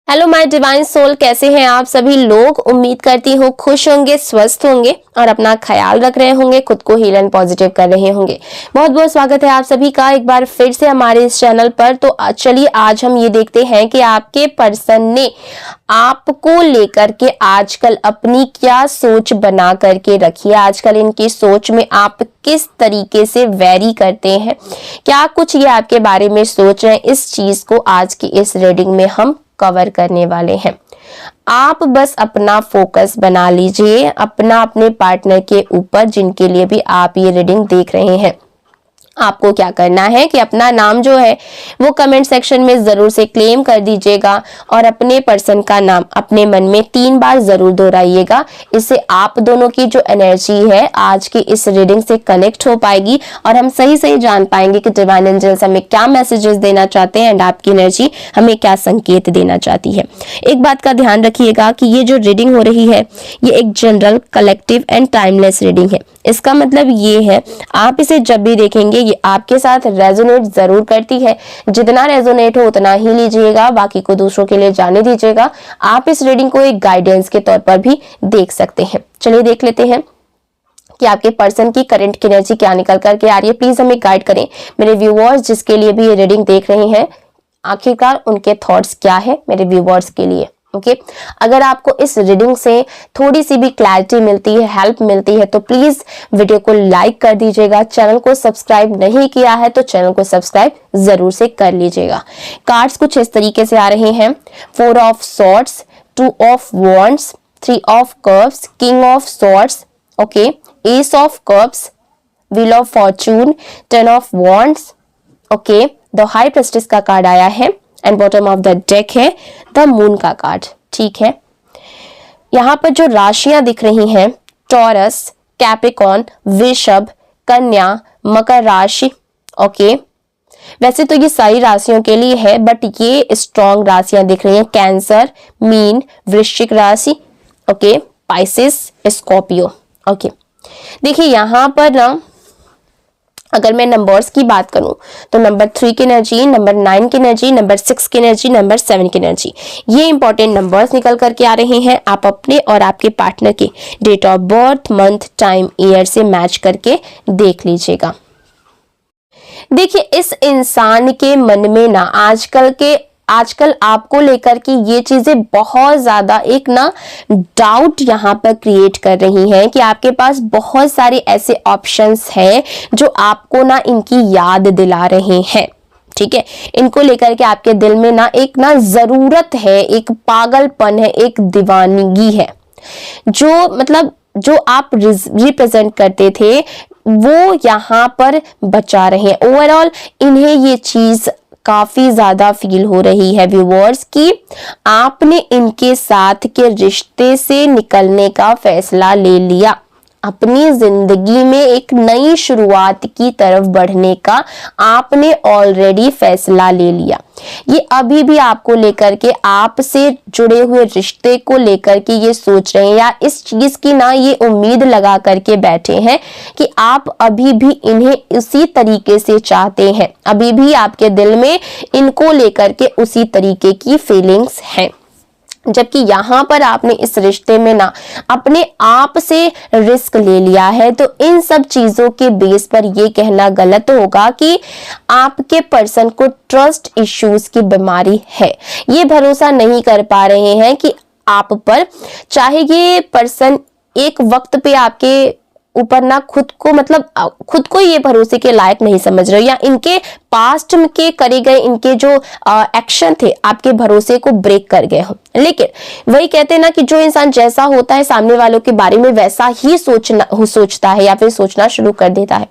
Hello my divine soul, कैसे हैं आप सभी लोग। उम्मीद करती हूँ खुश होंगे, स्वस्थ होंगे और अपना ख्याल रख रहे होंगे, खुद को हील एंड पॉजिटिव कर रहे होंगे। बहुत बहुत स्वागत है आप सभी का एक बार फिर से हमारे इस चैनल पर। तो चलिए आज हम ये देखते हैं कि आपके पर्सन ने आपको लेकर के आजकल अपनी क्या सोच बना करके रखी है। आजकल इनकी सोच में आप किस तरीके से वैरी करते हैं, क्या कुछ ये आपके बारे में सोच रहे हैं, इस चीज को आज की इस रीडिंग में हम कवर करने वाले हैं। आप बस अपना फोकस बना लीजिए अपने पार्टनर के ऊपर, जिनके लिए भी आप ये रीडिंग देख रहे हैं। आपको क्या करना है कि अपना नाम जो है वो कमेंट सेक्शन में जरूर से क्लेम कर दीजिएगा और अपने पर्सन का नाम अपने मन में 3 बार जरूर दोहराइएगा। इससे आप दोनों की जो एनर्जी है आज की इस रीडिंग से कनेक्ट हो पाएगी और हम सही सही जान पाएंगे कि डिवाइन एंजल्स हमें क्या मैसेजेस देना चाहते हैं एंड आपकी एनर्जी हमें क्या संकेत देना चाहती है। एक बात का ध्यान रखिएगा कि ये जो रीडिंग हो रही है ये एक general, collective and timeless reading है। इसका मतलब ये है आप इसे जब भी देखेंगे ये आपके साथ रेजोनेट जरूर करती है। जितना रेजोनेट हो उतना ही लीजिएगा, बाकी को दूसरों के लिए जाने दीजिएगा। आप इस रीडिंग को एक गाइडेंस के तौर पर भी देख सकते हैं। चलिए देख लेते हैं कि आपके पर्सन की करंट की एनर्जी क्या निकल करके आ रही है। प्लीज हमें गाइड करें मेरे व्यूअर्स जिसके लिए भी ये रीडिंग देख रहे हैं। आखिरकार उनके थॉट्स क्या है मेरे व्यूअर्स के लिए। ओके अगर आपको इस रीडिंग से थोड़ी सी भी क्लैरिटी मिलती है, हेल्प मिलती है तो प्लीज वीडियो को लाइक कर दीजिएगा। चैनल को सब्सक्राइब नहीं किया है तो चैनल को सब्सक्राइब जरूर से कर लीजिएगा। कार्ड्स कुछ इस तरीके से आ रहे हैं। 4 of swords, 2 of wands, 3 of cups, king of swords, okay, S of cups, wheel of Fortune, 10 of wands, okay, the high prestige का कार्ड आया है and bottom of the deck है द मून का कार्ड। ठीक है, यहाँ पर जो राशियां दिख रही हैं टॉरस, कैप्रिकॉर्न, वृषभ, कन्या, मकर राशि। ओके वैसे तो ये सारी राशियों के लिए है बट ये स्ट्रॉन्ग राशियां दिख रही हैं। कैंसर, मीन, वृश्चिक राशि, ओके, पाइसेस, स्कॉर्पियो। ओके देखिए यहाँ पर ना अगर मैं नंबर्स की बात करूं तो नंबर 3 की एनर्जी, नंबर 9 की एनर्जी, नंबर 6 की एनर्जी, नंबर 7 की एनर्जी, ये इंपॉर्टेंट नंबर्स निकल करके आ रहे हैं। आप अपने और आपके पार्टनर के date of birth, month, time, year से मैच करके देख लीजिएगा। देखिए इस इंसान के मन में ना आजकल आपको लेकर के ये चीजें बहुत ज्यादा एक ना डाउट यहाँ पर क्रिएट कर रही हैं कि आपके पास बहुत सारे ऐसे ऑप्शंस हैं जो आपको ना इनकी याद दिला रहे हैं। ठीक है, इनको लेकर के आपके दिल में ना एक ना जरूरत है, एक पागलपन है, एक दीवानगी है। जो आप रिप्रेजेंट करते थे वो यहाँ पर बचा रहे हैं। ओवरऑल इन्हें ये चीज काफी ज्यादा फील हो रही है व्यूअर्स कि आपने इनके साथ के रिश्ते से निकलने का फैसला ले लिया। अपनी जिंदगी में एक नई शुरुआत की तरफ बढ़ने का आपने ऑलरेडी फैसला ले लिया। ये अभी भी आपको लेकर के, आपसे जुड़े हुए रिश्ते को लेकर के ये सोच रहे हैं या इस चीज की ना ये उम्मीद लगा करके बैठे हैं कि आप अभी भी इन्हें उसी तरीके से चाहते हैं। अभी भी आपके दिल में इनको लेकर के उसी तरीके की फीलिंग्स हैं, जबकि यहाँ पर आपने इस रिश्ते में ना अपने आप से रिस्क ले लिया है। तो इन सब चीजों के बेस पर ये कहना गलत होगा कि आपके पर्सन को ट्रस्ट इश्यूज की बीमारी है। ये भरोसा नहीं कर पा रहे हैं कि आप पर, चाहे ये पर्सन एक वक्त पे आपके ऊपर ना खुद को ये भरोसे के लायक नहीं समझ रहे या इनके पास्ट के करे गए इनके जो एक्शन थे आपके भरोसे को ब्रेक कर गए हो। लेकिन वही कहते हैं ना कि जो इंसान जैसा होता है सामने वालों के बारे में वैसा ही सोचता है या फिर सोचना शुरू कर देता है।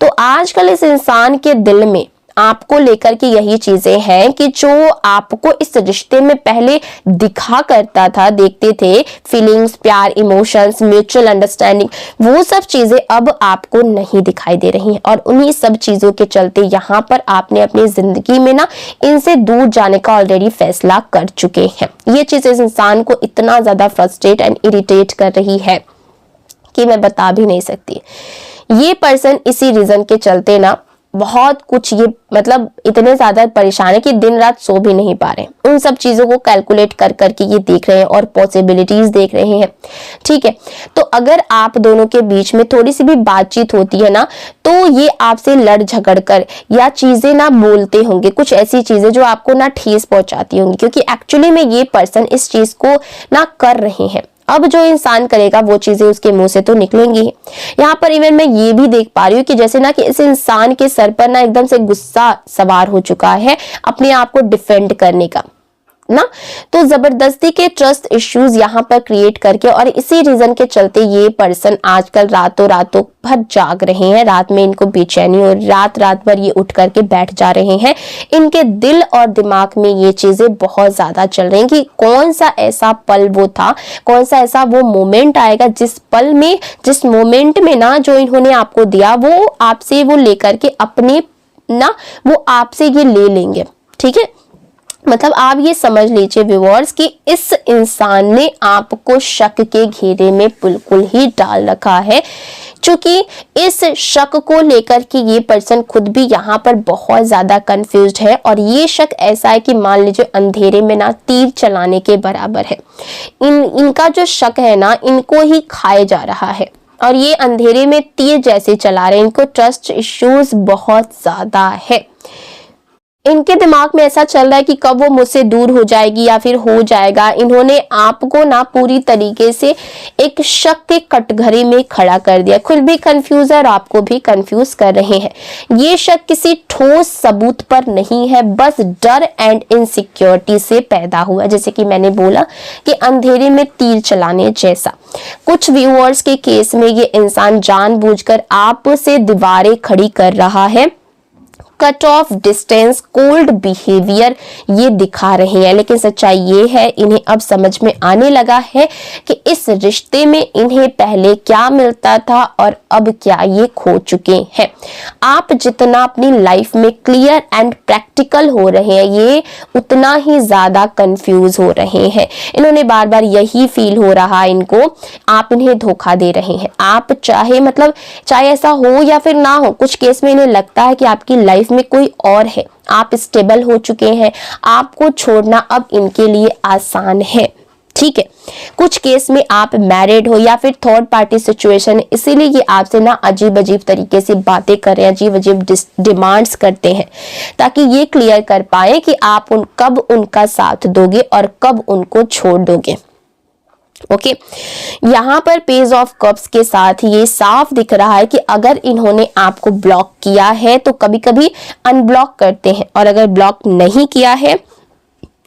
तो आजकल इस इंसान के दिल में आपको लेकर के यही चीजें हैं कि जो आपको इस रिश्ते में पहले दिखा करता था, देखते थे, फीलिंग्स, प्यार, इमोशंस, म्यूचुअल अंडरस्टैंडिंग, वो सब चीजें अब आपको नहीं दिखाई दे रही हैं। और उन्हीं सब चीजों के चलते यहाँ पर आपने अपनी जिंदगी में ना इनसे दूर जाने का ऑलरेडी फैसला कर चुके हैं। ये चीज इस इंसान को इतना ज्यादा फ्रस्ट्रेट एंड इरिटेट कर रही है कि मैं बता भी नहीं सकती। ये पर्सन इसी रीजन के चलते ना बहुत कुछ, ये मतलब इतने ज्यादा परेशान है कि दिन रात सो भी नहीं पा रहे हैं। उन सब चीजों को कैलकुलेट कर करके ये देख रहे हैं और पॉसिबिलिटीज देख रहे हैं। ठीक है, तो अगर आप दोनों के बीच में थोड़ी सी भी बातचीत होती है ना, तो ये आपसे लड़ झगड़ कर या चीजें ना बोलते होंगे, कुछ ऐसी चीजें जो आपको ना ठेस पहुंचाती होंगी, क्योंकि एक्चुअली में ये पर्सन इस चीज को ना कर रहे हैं। अब जो इंसान करेगा वो चीजें उसके मुंह से तो निकलेंगी। यहाँ पर इवन मैं ये भी देख पा रही हूँ कि जैसे ना कि इस इंसान के सर पर ना एकदम से गुस्सा सवार हो चुका है अपने आप को डिफेंड करने का ना, तो जबरदस्ती के ट्रस्ट इश्यूज यहाँ पर क्रिएट करके, और इसी रीजन के चलते ये पर्सन आजकल रातों भर जाग रहे हैं। रात में इनको बेचैनी और रात भर ये उठ करके बैठ जा रहे हैं। इनके दिल और दिमाग में ये चीजें बहुत ज्यादा चल रही हैं कि कौन सा ऐसा पल वो था, कौन सा ऐसा वो मोमेंट आएगा जिस पल में, जिस मोमेंट में ना जो इन्होंने आपको दिया वो आपसे वो लेकर के अपने ना वो आपसे ये ले लेंगे। ठीक है, मतलब आप ये समझ लीजिए व्यूअर्स कि इस इंसान ने आपको शक के घेरे में बिल्कुल ही डाल रखा है, क्योंकि इस शक को लेकर के ये पर्सन खुद भी यहाँ पर बहुत ज्यादा कंफ्यूज्ड है। और ये शक ऐसा है कि मान लीजिए अंधेरे में ना तीर चलाने के बराबर है। इनका जो शक है ना, इनको ही खाए जा रहा है और ये अंधेरे में तीर जैसे चला रहे हैं। इनको ट्रस्ट इश्यूज बहुत ज्यादा है। इनके दिमाग में ऐसा चल रहा है कि कब वो मुझसे दूर हो जाएगी या फिर हो जाएगा। इन्होंने आपको ना पूरी तरीके से एक शक के कटघरे में खड़ा कर दिया, खुद भी कंफ्यूज है और आपको भी कंफ्यूज कर रहे हैं। ये शक किसी ठोस सबूत पर नहीं है, बस डर एंड इनसिक्योरिटी से पैदा हुआ, जैसे कि मैंने बोला कि अंधेरे में तीर चलाने जैसा। कुछ व्यूअर्स के केस में ये इंसान जानबूझकर आपसे दीवारें खड़ी कर रहा है, cut off distance, cold behaviour ये दिखा रहे हैं। लेकिन सच्चाई ये है, इन्हें अब समझ में आने लगा है कि इस रिश्ते में इन्हें पहले क्या मिलता था और अब क्या ये खो चुके हैं। आप जितना अपनी लाइफ में क्लियर एंड प्रैक्टिकल हो रहे हैं, ये उतना ही ज्यादा कंफ्यूज हो रहे हैं। इन्होंने बार बार यही फील हो रहा है इनको, आप इन्हें धोखा दे रहे हैं। आप चाहे ऐसा हो या फिर ना हो, कुछ केस में इन्हें लगता है कि आपकी लाइफ में कोई और है, आप स्टेबल हो चुके हैं, आपको छोड़ना अब इनके लिए आसान है। ठीक है, कुछ केस में आप मैरिड हो या फिर थर्ड पार्टी सिचुएशन है, इसीलिए ये आपसे ना अजीब अजीब तरीके से बातें कर रहे हैं, अजीब अजीब डिमांड्स करते हैं, ताकि ये क्लियर कर पाए कि आप कब उनका साथ दोगे और कब उनको छोड़ दोगे। ओके, यहाँ पर पेज ऑफ कप्स के साथ ये साफ दिख रहा है कि अगर इन्होंने आपको ब्लॉक किया है तो कभी कभी अनब्लॉक करते हैं, और अगर ब्लॉक नहीं किया है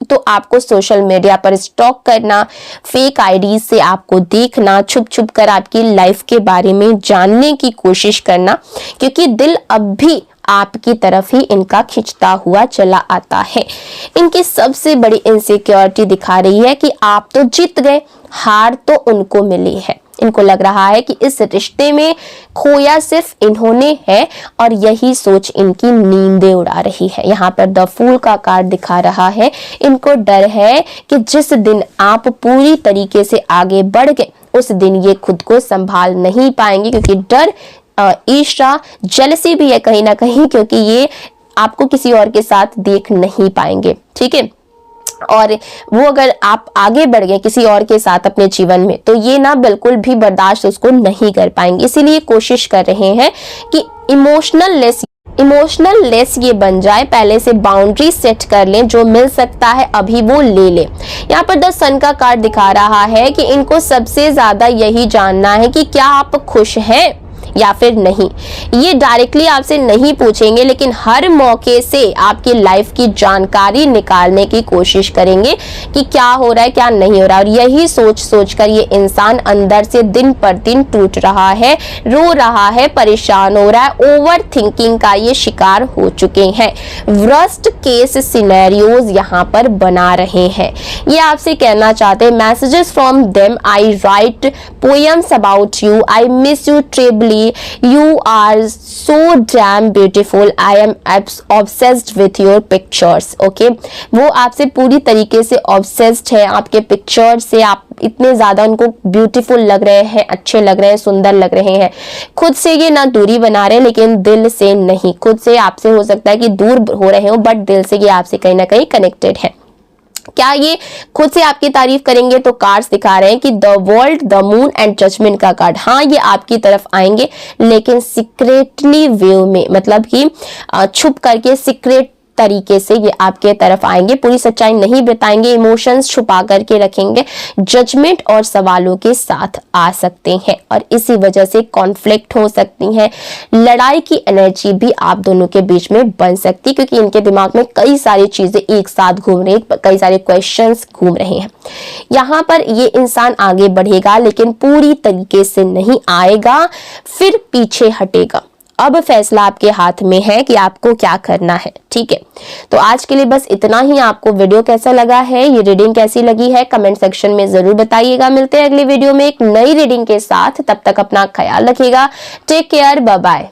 तो आपको सोशल मीडिया पर स्टॉक करना, फेक आईडी से आपको देखना, छुप छुप कर आपकी लाइफ के बारे में जानने की कोशिश करना, क्योंकि दिल अब भी आपकी तरफ ही इनका खिंचता हुआ चला आता है। इनकी सबसे बड़ी इनसिक्योरिटी दिखा रही है कि आप तो जीत गए, हार तो उनको मिली है। इनको लग रहा है कि इस रिश्ते में खोया सिर्फ इन्होंने है और यही सोच इनकी नींदें उड़ा रही है। यहाँ पर द फूल का कार्ड दिखा रहा है, इनको डर है कि जिस दिन आप पूरी तरीके से आगे बढ़ गए उस दिन ये खुद को संभाल नहीं पाएंगे, क्योंकि डर, ईर्ष्या, जेलसी भी है कहीं ना कहीं, क्योंकि ये आपको किसी और के साथ देख नहीं पाएंगे। ठीक है, और वो अगर आप आगे बढ़ गए किसी और के साथ अपने जीवन में, तो ये ना बिल्कुल भी बर्दाश्त उसको नहीं कर पाएंगे। इसीलिए कोशिश कर रहे हैं कि इमोशनल लेस ये बन जाए, पहले से बाउंड्री सेट कर लें, जो मिल सकता है अभी वो ले ले। यहाँ पर द सन का कार्ड दिखा रहा है कि इनको सबसे ज्यादा यही जानना है कि क्या आप खुश हैं या फिर नहीं। ये डायरेक्टली आपसे नहीं पूछेंगे, लेकिन हर मौके से आपकी लाइफ की जानकारी निकालने की कोशिश करेंगे कि क्या हो रहा है, क्या नहीं हो रहा है। और यही सोच कर ये इंसान अंदर से दिन पर दिन टूट रहा है, रो रहा है, परेशान हो रहा है, ओवर थिंकिंग का ये शिकार हो चुके हैं। वर्स्ट केस सिनेरियोज यहाँ पर बना रहे हैं। ये आपसे कहना चाहते हैं, messages from them, I write poems about you, I miss you terribly, कि you are so damn beautiful, I am obsessed with your pictures. Okay, वो आपसे पूरी तरीके से ऑब्सेस्ड है, आपके पिक्चर से आप इतने ज्यादा उनको ब्यूटीफुल लग रहे हैं, अच्छे लग रहे हैं, सुंदर लग रहे हैं। खुद से ये ना दूरी बना रहे लेकिन दिल से नहीं, खुद से आपसे हो सकता है कि दूर हो रहे हो बट दिल से ये आपसे कहीं ना कहीं कनेक्टेड है। क्या ये खुद से आपकी तारीफ करेंगे? तो कार्ड्स दिखा रहे हैं कि the world, the moon and judgement का कार्ड। हाँ, ये आपकी तरफ आएंगे लेकिन सीक्रेटली वे में, मतलब कि छुप करके सीक्रेट तरीके से ये आपके तरफ आएंगे, पूरी सच्चाई नहीं बताएंगे, इमोशंस छुपा करके रखेंगे, जजमेंट और सवालों के साथ आ सकते हैं और इसी वजह से कॉन्फ्लिक्ट हो सकती है, लड़ाई की एनर्जी भी आप दोनों के बीच में बन सकती, क्योंकि इनके दिमाग में कई सारी चीजें एक साथ घूम रही, कई सारे क्वेश्चंस घूम रहे हैं। यहाँ पर ये इंसान आगे बढ़ेगा लेकिन पूरी तरीके से नहीं आएगा, फिर पीछे हटेगा। अब फैसला आपके हाथ में है कि आपको क्या करना है। ठीक है, तो आज के लिए बस इतना ही। आपको वीडियो कैसा लगा है, ये रीडिंग कैसी लगी है, कमेंट सेक्शन में जरूर बताइएगा। मिलते हैं अगली वीडियो में एक नई रीडिंग के साथ, तब तक अपना ख्याल रखिएगा। Take care, bye bye.